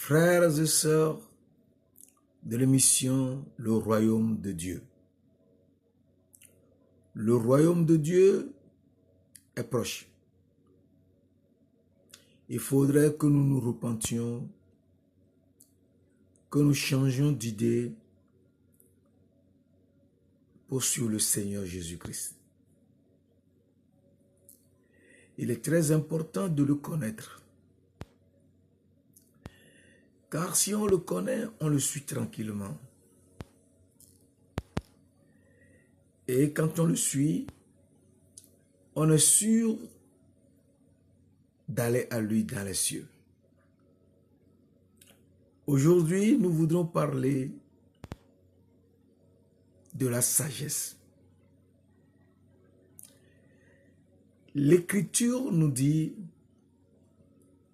Frères et sœurs de l'émission Le Royaume de Dieu. Le Royaume de Dieu est proche. Il faudrait que nous nous repentions, que nous changions d'idée pour suivre le Seigneur Jésus-Christ. Il est très important de le connaître. Car si on le connaît, on le suit tranquillement. Et quand on le suit, on est sûr d'aller à lui dans les cieux. Aujourd'hui, nous voudrons parler de la sagesse. L'Écriture nous dit,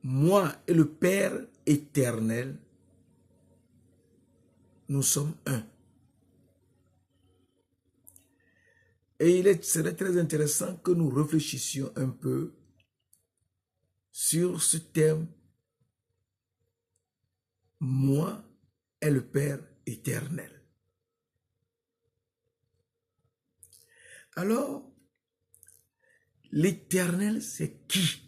moi et le Père éternel, nous sommes un. Et il serait très intéressant que nous réfléchissions un peu sur ce thème, moi et le Père éternel. Alors, l'éternel, c'est qui?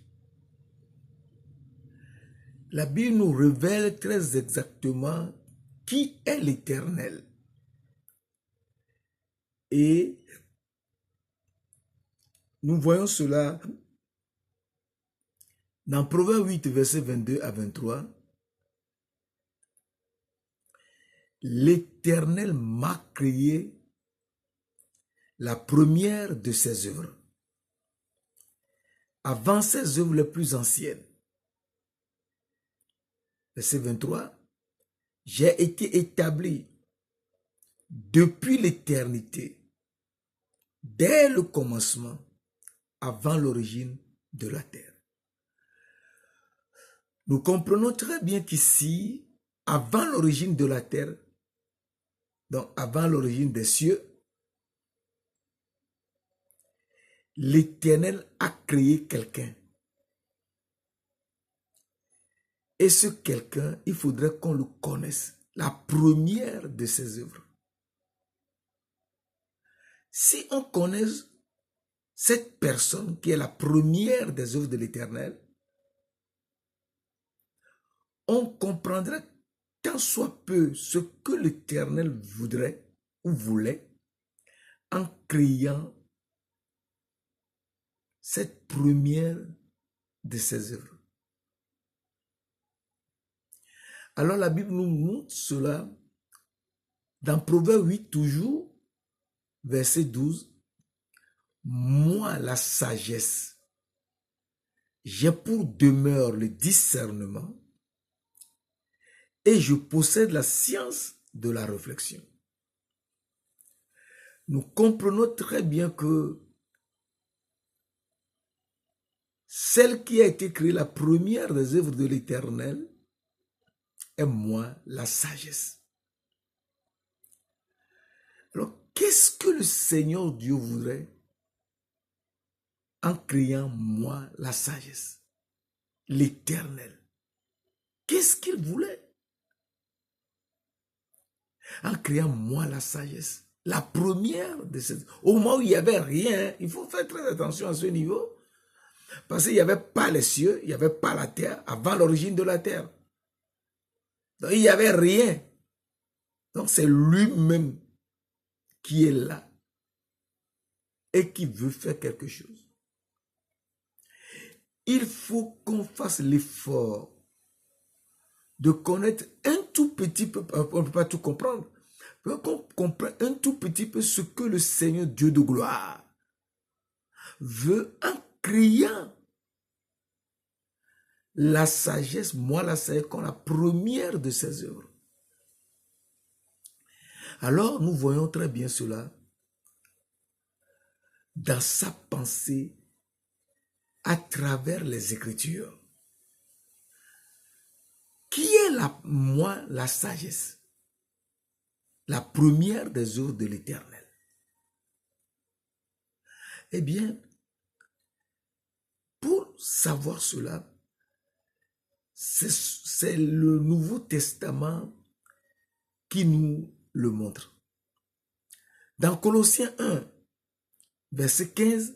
La Bible nous révèle très exactement qui est l'éternel. Et nous voyons cela dans Proverbe 8, versets 22 à 23. L'Éternel m'a créé la première de ses œuvres, avant ses œuvres les plus anciennes. Verset 23. J'ai été établi depuis l'éternité, dès le commencement, avant l'origine de la terre. Nous comprenons très bien qu'ici, avant l'origine de la terre, donc avant l'origine des cieux, l'Éternel a créé quelqu'un. Et ce quelqu'un, il faudrait qu'on le connaisse, la première de ses œuvres. Si on connaît cette personne qui est la première des œuvres de l'Éternel, on comprendrait tant soit peu ce que l'Éternel voudrait ou voulait en créant cette première de ses œuvres. Alors la Bible nous montre cela dans Proverbe 8 toujours, verset 12. Moi, la sagesse, j'ai pour demeure le discernement et je possède la science de la réflexion. Nous comprenons très bien que celle qui a été créée, la première des œuvres de l'Éternel, est moi, la sagesse. Alors, qu'est-ce que le Seigneur Dieu voudrait en créant moi, la sagesse, l'Éternel? Qu'est-ce qu'il voulait en créant moi, la sagesse? La première de cette... Au moment où il n'y avait rien, il faut faire très attention à ce niveau, parce qu'il n'y avait pas les cieux, il n'y avait pas la terre, avant l'origine de la terre. Donc il n'y avait rien. Donc c'est lui-même qui est là et qui veut faire quelque chose. Il faut qu'on fasse l'effort de connaître un tout petit peu, on ne peut pas tout comprendre, mais qu'on comprenne un tout petit peu ce que le Seigneur Dieu de gloire veut en créant la sagesse, moi la sagesse, comme la première de ses œuvres. Alors nous voyons très bien cela dans sa pensée à travers les Écritures. Qui est moi la sagesse? La première des œuvres de l'Éternel. Eh bien, pour savoir cela, c'est le Nouveau Testament qui nous le montre. Dans Colossiens 1, verset 15,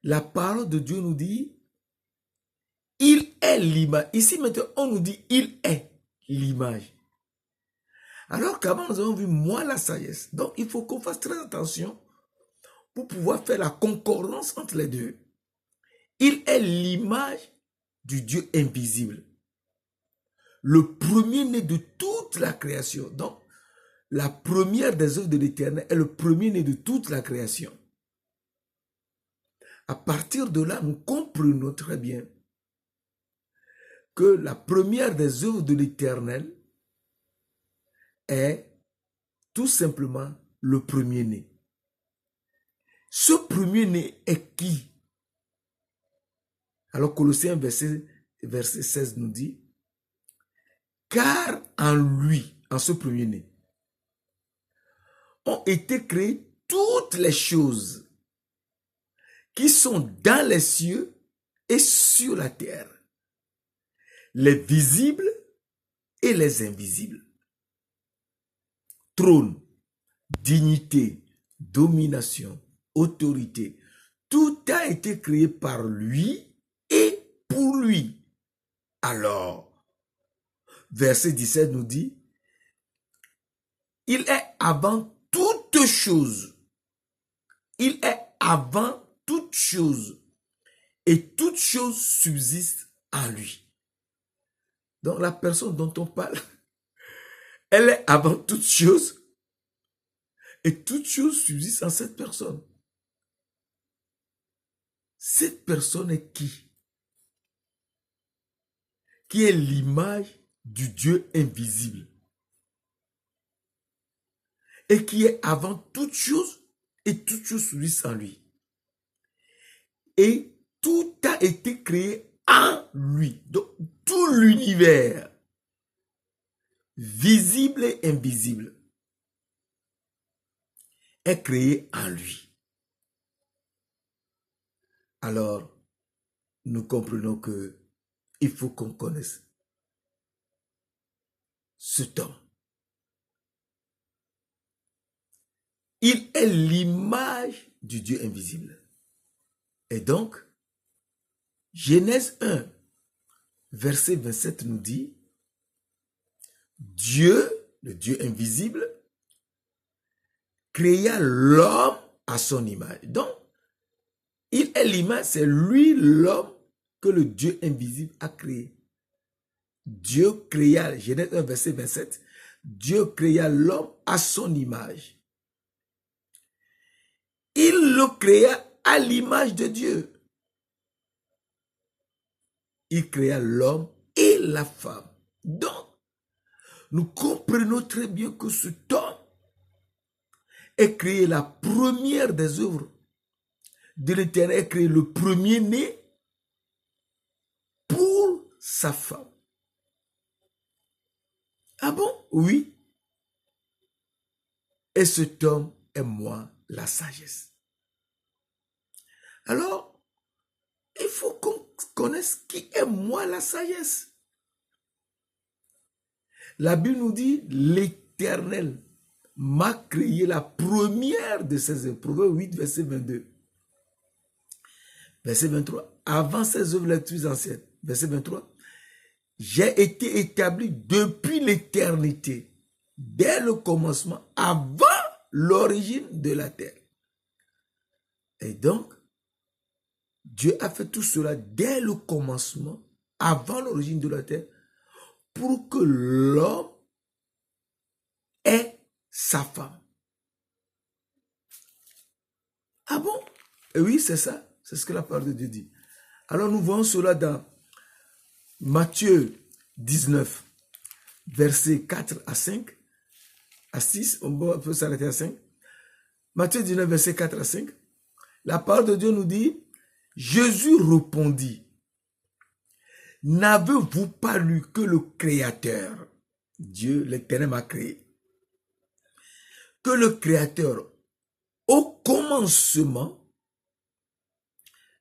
la parole de Dieu nous dit, il est l'image. Ici maintenant, on nous dit, il est l'image. Alors qu'avant, nous avons vu moi la sagesse. Donc, il faut qu'on fasse très attention pour pouvoir faire la concordance entre les deux. Il est l'image du Dieu invisible. Le premier-né de toute la création. Donc, la première des œuvres de l'Éternel est le premier-né de toute la création. À partir de là, nous comprenons très bien que la première des œuvres de l'Éternel est tout simplement le premier-né. Ce premier-né est qui? Alors Colossiens verset 16 nous dit, car en lui, en ce premier-né, ont été créées toutes les choses qui sont dans les cieux et sur la terre, les visibles et les invisibles. Trône, dignité, domination, autorité, tout a été créé par lui et pour lui. Alors, verset 17 nous dit, il est avant toute chose. Il est avant toute chose. Et toute chose subsiste en lui. Donc la personne dont on parle, elle est avant toute chose. Et toute chose subsiste en cette personne. Cette personne est qui? Qui est l'image du Dieu invisible. Et qui est avant toute chose, et toute chose subsiste en lui. Et tout a été créé en lui. Donc, tout l'univers, visible et invisible, est créé en lui. Alors, nous comprenons que il faut qu'on connaisse cet homme. Il est l'image du Dieu invisible. Et donc, Genèse 1, verset 27 nous dit, Dieu, le Dieu invisible, créa l'homme à son image. Donc, il est l'image, c'est lui l'homme que le Dieu invisible a créé. Dieu créa, Genèse 1, verset 27, Dieu créa l'homme à son image. Il le créa à l'image de Dieu. Il créa l'homme et la femme. Donc, nous comprenons très bien que cet homme est créé la première des œuvres de l'Éternel, est créé le premier-né pour sa femme. Ah bon? Oui. Et cet homme est moi, la sagesse. Alors, il faut qu'on connaisse qui est moi, la sagesse. La Bible nous dit, l'Éternel m'a créé la première de ses œuvres. Proverbe 8, verset 22. Verset 23. Avant ses œuvres les plus anciennes. Verset 23. J'ai été établi depuis l'éternité, dès le commencement, avant l'origine de la terre. Et donc, Dieu a fait tout cela dès le commencement, avant l'origine de la terre, pour que l'homme ait sa femme. Ah bon? Et oui, c'est ça. C'est ce que la parole de Dieu dit. Alors nous voyons cela dans Matthieu 19, versets 4 à 5, à 6, on peut s'arrêter à 5. Matthieu 19, versets 4 à 5. La parole de Dieu nous dit, Jésus répondit, n'avez-vous pas lu que le Créateur, Dieu, l'Éternel m'a créé, que le Créateur, au commencement,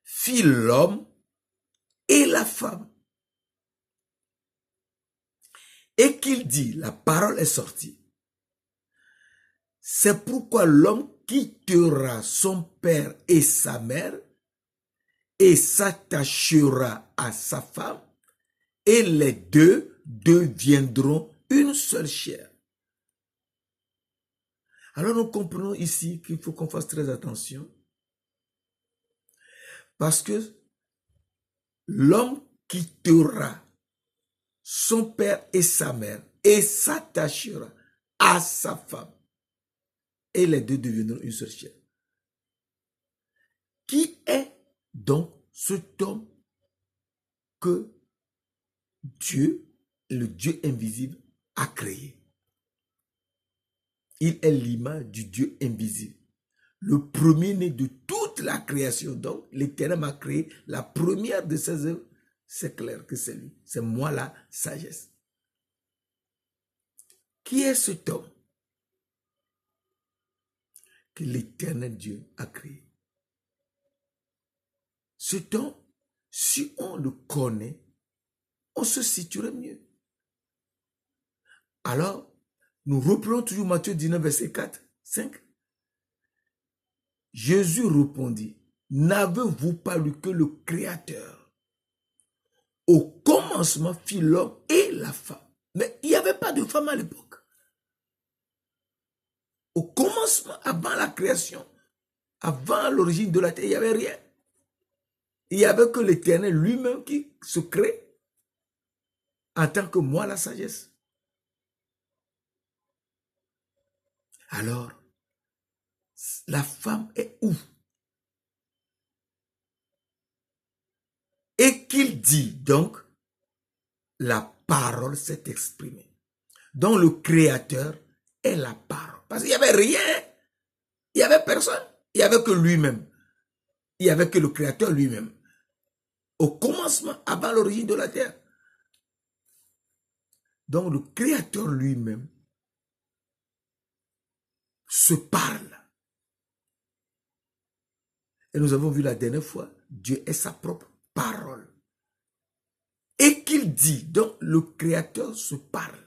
fit l'homme et la femme. Et qu'il dit, la parole est sortie. C'est pourquoi l'homme quittera son père et sa mère et s'attachera à sa femme et les deux deviendront une seule chair. Alors nous comprenons ici qu'il faut qu'on fasse très attention parce que l'homme quittera son père et sa mère et s'attachera à sa femme et les deux deviendront une seule chair. Qui est donc cet homme que Dieu, le Dieu invisible, a créé? Il est l'image du Dieu invisible, le premier-né de toute la création. Donc, l'Éternel m'a créé la première de ses œuvres. C'est clair que c'est lui. C'est moi la sagesse. Qui est cet homme que l'Éternel Dieu a créé? Cet homme, si on le connaît, on se situerait mieux. Alors, nous reprenons toujours Matthieu 19, verset 4, 5. Jésus répondit, n'avez-vous pas lu que le Créateur, au commencement, fit l'homme et la femme? Mais il n'y avait pas de femme à l'époque. Au commencement, avant la création, avant l'origine de la terre, il n'y avait rien. Il n'y avait que l'Éternel lui-même qui se crée en tant que moi la sagesse. Alors, la femme est où? Et qu'il dit donc, la parole s'est exprimée. Donc le Créateur est la parole. Parce qu'il n'y avait rien. Il n'y avait personne. Il n'y avait que lui-même. Il n'y avait que le Créateur lui-même. Au commencement, avant l'origine de la terre. Donc le Créateur lui-même se parle. Et nous avons vu la dernière fois, Dieu est sa propre parole. Et qu'il dit, donc le Créateur se parle.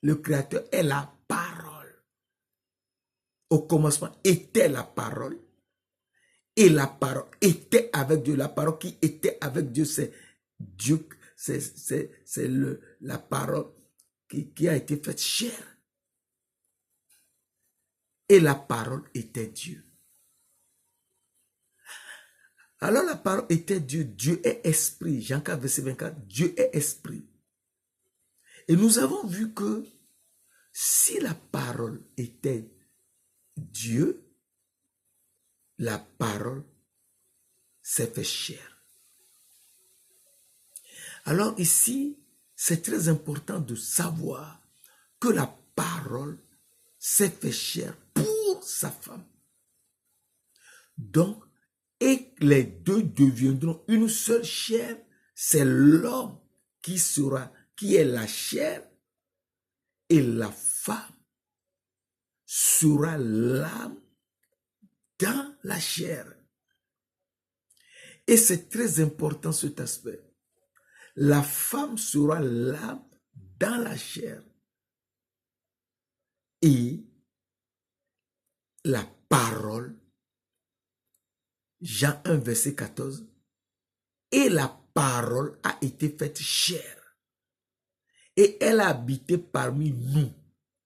Le Créateur est la parole. Au commencement était la parole. Et la parole était avec Dieu. La parole qui était avec Dieu, c'est Dieu, c'est la parole qui a été faite chair. Et la parole était Dieu. Alors la parole était Dieu. Dieu est esprit. Jean 4, verset 24. Dieu est esprit. Et nous avons vu que si la parole était Dieu, la parole s'est fait chair. Alors ici, c'est très important de savoir que la parole s'est fait chair pour sa femme. Donc, et les deux deviendront une seule chair. C'est l'homme qui est la chair, et la femme sera l'âme dans la chair. Et c'est très important cet aspect. La femme sera l'âme dans la chair. Et la parole, Jean 1, verset 14, et la parole a été faite chair. Et elle a habité parmi nous,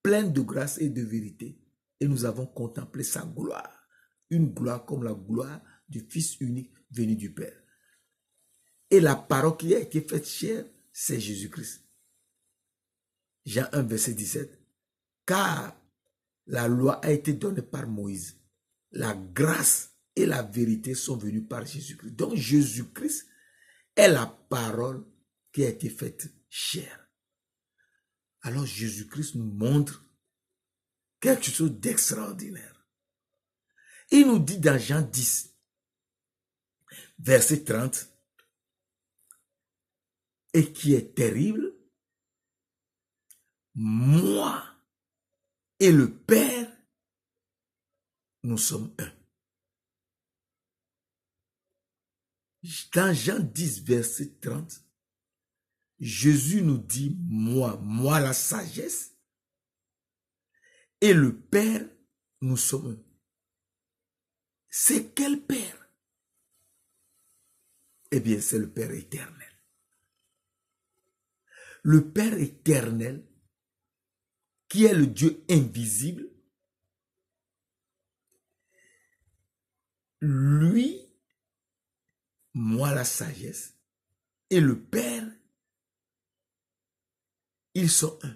pleine de grâce et de vérité. Et nous avons contemplé sa gloire. Une gloire comme la gloire du Fils unique venu du Père. Et la parole qui a été faite chair, c'est Jésus-Christ. Jean 1, verset 17. Car la loi a été donnée par Moïse. La grâce et la vérité sont venues par Jésus-Christ. Donc Jésus-Christ est la parole qui a été faite chair. Alors Jésus-Christ nous montre quelque chose d'extraordinaire. Il nous dit dans Jean 10, verset 30, et qui est terrible, moi et le Père, nous sommes un. Dans Jean 10, verset 30, Jésus nous dit, moi la sagesse, et le Père, nous sommes un. C'est quel Père? Eh bien, c'est le Père éternel. Le Père éternel, qui est le Dieu invisible, lui, moi la sagesse, et le Père, ils sont un.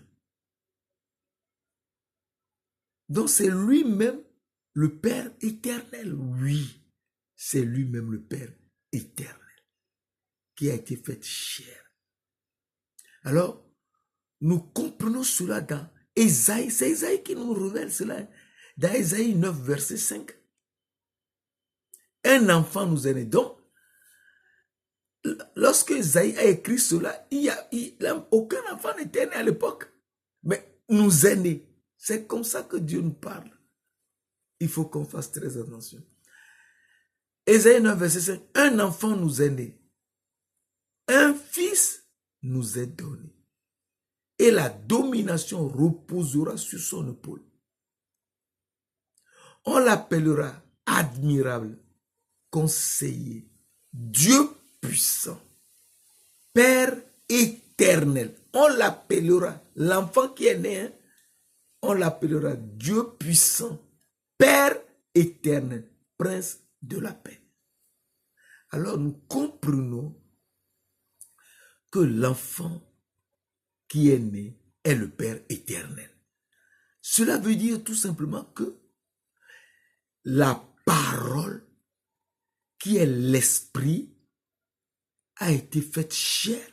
Donc c'est lui-même le Père éternel. Oui, c'est lui-même le Père éternel qui a été fait chair. Alors, nous comprenons cela dans Ésaïe. C'est Ésaïe qui nous révèle cela. Dans Ésaïe 9, verset 5. Un enfant nous est né. Donc, lorsque Ésaïe a écrit cela, aucun enfant n'était né à l'époque. Mais nous est né. C'est comme ça que Dieu nous parle. Il faut qu'on fasse très attention. Ésaïe 9, verset 5. Un enfant nous est né. Un fils nous est donné. Et la domination reposera sur son épaule. On l'appellera admirable, conseiller, Dieu puissant, Père éternel. On l'appellera, l'enfant qui est né, hein, on l'appellera Dieu puissant, Père éternel, Prince de la paix. Alors nous comprenons que l'enfant qui est né est le Père éternel. Cela veut dire tout simplement que la parole qui est l'esprit a été faite chair.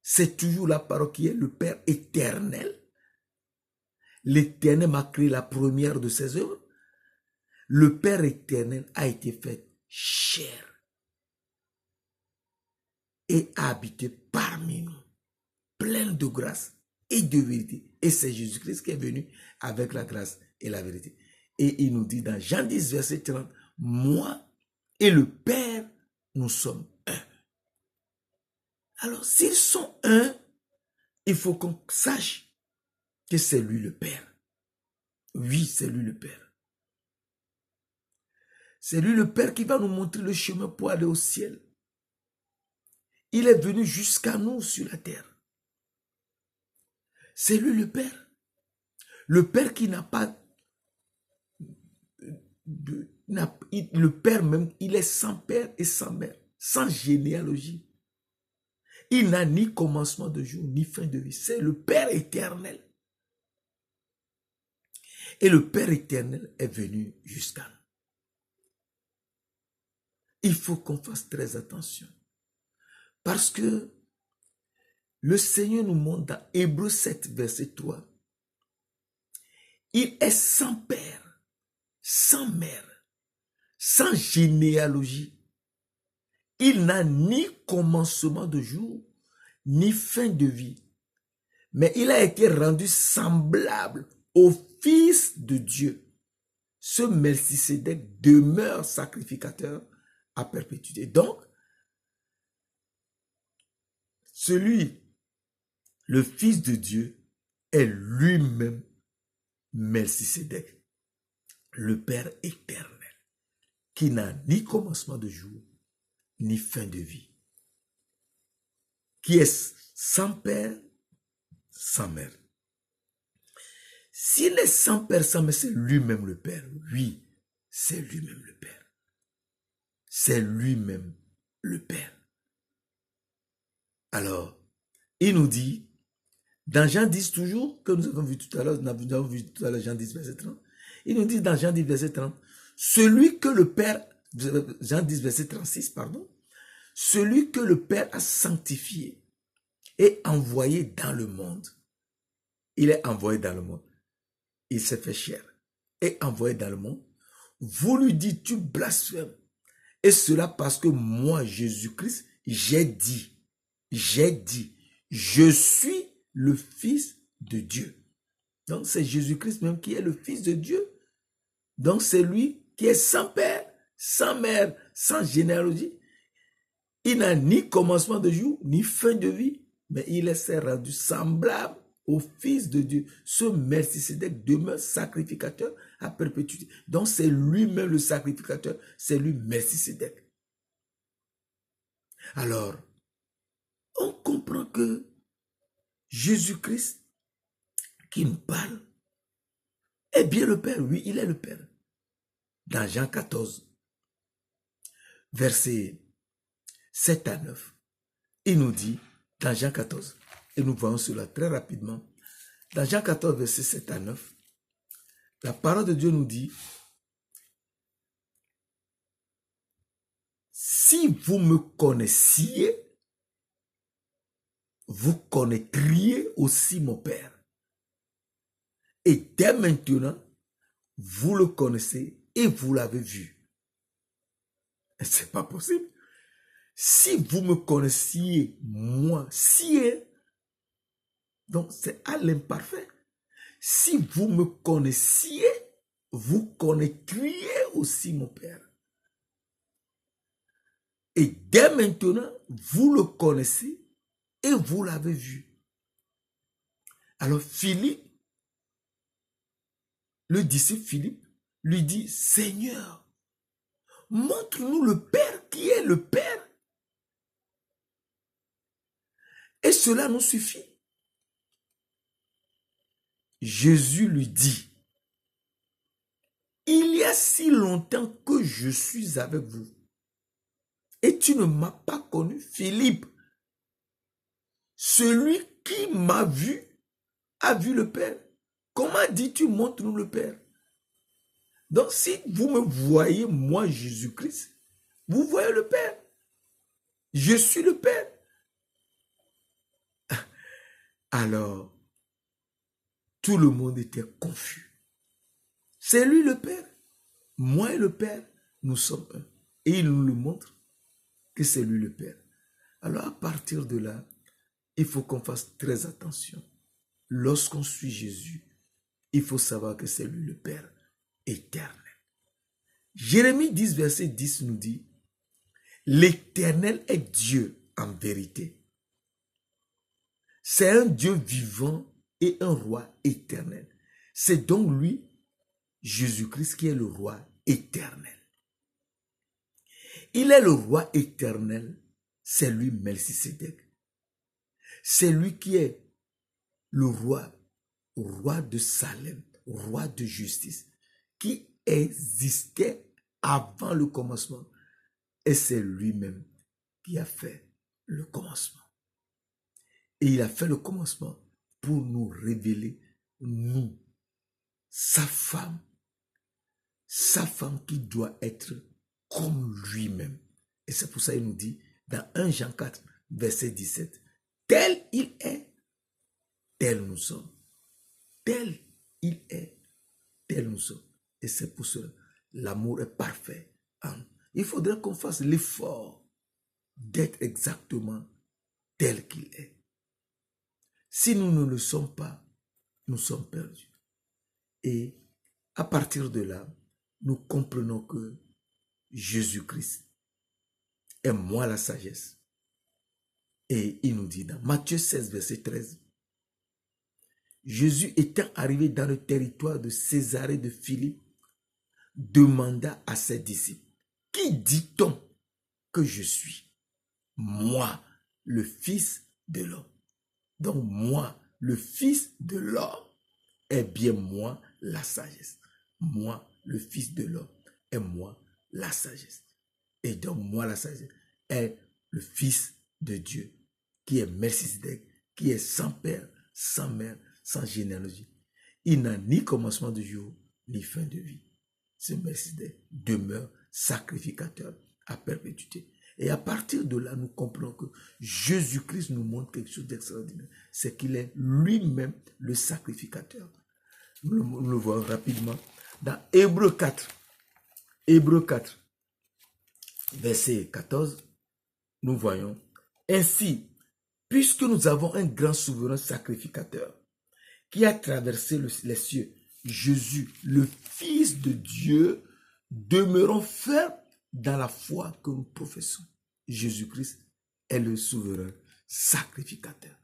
C'est toujours la parole qui est le Père éternel. L'Éternel m'a créé la première de ses œuvres. Le Père éternel a été fait chair et a habité parmi nous, plein de grâce et de vérité. Et c'est Jésus-Christ qui est venu avec la grâce et la vérité. Et il nous dit dans Jean 10, verset 30, moi et le Père, nous sommes un. Alors, s'ils sont un, il faut qu'on sache que c'est lui le Père. Oui, c'est lui le Père. C'est lui le Père qui va nous montrer le chemin pour aller au ciel. Il est venu jusqu'à nous sur la terre. C'est lui le Père. Le Père qui n'a pas... le Père même, il est sans père et sans mère, sans généalogie. Il n'a ni commencement de jour, ni fin de vie. C'est le Père éternel. Et le Père éternel est venu jusqu'à nous. Il faut qu'on fasse très attention. Parce que le Seigneur nous montre dans Hébreux 7, verset 3. Il est sans père, sans mère, sans généalogie. Il n'a ni commencement de jour, ni fin de vie. Mais il a été rendu semblable au Fils de Dieu. Ce Melchisédek demeure sacrificateur à perpétuité. Donc, le Fils de Dieu, est lui-même Melchisédek, le Père éternel, qui n'a ni commencement de jour, ni fin de vie, qui est sans père, sans mère. S'il est sans père, sans mère, c'est lui-même le Père. Oui, c'est lui-même le Père. C'est lui-même le Père. Alors, il nous dit, dans Jean 10 toujours, que nous avons vu tout à l'heure, Jean 10, verset 30, il nous dit dans Jean 10, verset 30, celui que le Père, Jean 10, verset 36, pardon, celui que le Père a sanctifié et envoyé dans le monde. Il est envoyé dans le monde. Il s'est fait chair et envoyé dans le monde. Vous lui dites, tu blasphèmes. Et cela parce que moi, Jésus-Christ, j'ai dit, je suis le Fils de Dieu. Donc c'est Jésus-Christ même qui est le Fils de Dieu. Donc c'est lui qui est sans père, sans mère, sans généalogie. Il n'a ni commencement de jour, ni fin de vie. mais il s'est rendu semblable au Fils de Dieu. Ce Melchisédek demeure sacrificateur à perpétuité. Donc c'est lui-même le sacrificateur, c'est lui Melchisédek. Alors, on comprend que Jésus-Christ qui nous parle est bien le Père. Oui, il est le Père. Dans Jean 14, versets 7 à 9, il nous dit, dans Jean 14, et nous voyons cela très rapidement, dans Jean 14, versets 7 à 9, la parole de Dieu nous dit, si vous me connaissiez, vous connaîtriez aussi mon Père. Et dès maintenant, vous le connaissez et vous l'avez vu. C'est pas possible. Si vous me connaissiez, moi, donc c'est à l'imparfait. Si vous me connaissiez, vous connaîtriez aussi mon Père. Et dès maintenant, vous le connaissez et vous l'avez vu. Alors Philippe, le disciple Philippe, lui dit, Seigneur, montre-nous le Père qui est le Père. Et cela nous suffit. Jésus lui dit, il y a si longtemps que je suis avec vous. Et tu ne m'as pas connu, Philippe. Celui qui m'a vu a vu le Père. Comment dis-tu, montre-nous le Père? Donc si vous me voyez, moi Jésus-Christ, vous voyez le Père. Je suis le Père. Alors, tout le monde était confus. C'est lui le Père. Moi et le Père, nous sommes un. Et il nous le montre que c'est lui le Père. Alors à partir de là, il faut qu'on fasse très attention. Lorsqu'on suit Jésus, il faut savoir que c'est lui le Père éternel. Jérémie 10, verset 10 nous dit, l'Éternel est Dieu en vérité. C'est un Dieu vivant et un roi éternel. C'est donc lui, Jésus-Christ, qui est le roi éternel. Il est le roi éternel, c'est lui Melchisédek. C'est lui qui est le roi de Salem, roi de justice, qui existait avant le commencement. Et c'est lui-même qui a fait le commencement. Et il a fait le commencement pour nous révéler, nous, sa femme qui doit être comme lui-même. Et c'est pour ça qu'il nous dit, dans 1 Jean 4, verset 17, tel il est, tel nous sommes. Tel il est, tel nous sommes. Et c'est pour cela, l'amour est parfait. Il faudrait qu'on fasse l'effort d'être exactement tel qu'il est. Si nous ne le sommes pas, nous sommes perdus. Et à partir de là, nous comprenons que Jésus-Christ est moi la sagesse. Et il nous dit dans Matthieu 16, verset 13, Jésus étant arrivé dans le territoire de Césarée de Philippe, demanda à ses disciples, qui dit-on que je suis? Moi, le Fils de l'homme. Donc moi, le Fils de l'homme, est bien moi la sagesse. Moi, le Fils de l'homme, est moi la sagesse. Et donc moi la sagesse est le Fils de Dieu, qui est Melchisédek, qui est sans père, sans mère, sans généalogie. Il n'a ni commencement de jour, ni fin de vie. Ce Melchisédek demeure sacrificateur à perpétuité. Et à partir de là, nous comprenons que Jésus-Christ nous montre quelque chose d'extraordinaire. C'est qu'il est lui-même le sacrificateur. Nous le voyons rapidement dans Hébreux 4. Hébreux 4, verset 14, nous voyons, ainsi, puisque nous avons un grand souverain sacrificateur qui a traversé les cieux, Jésus, le Fils de Dieu, demeurons fermes dans la foi que nous professons. Jésus-Christ est le souverain sacrificateur.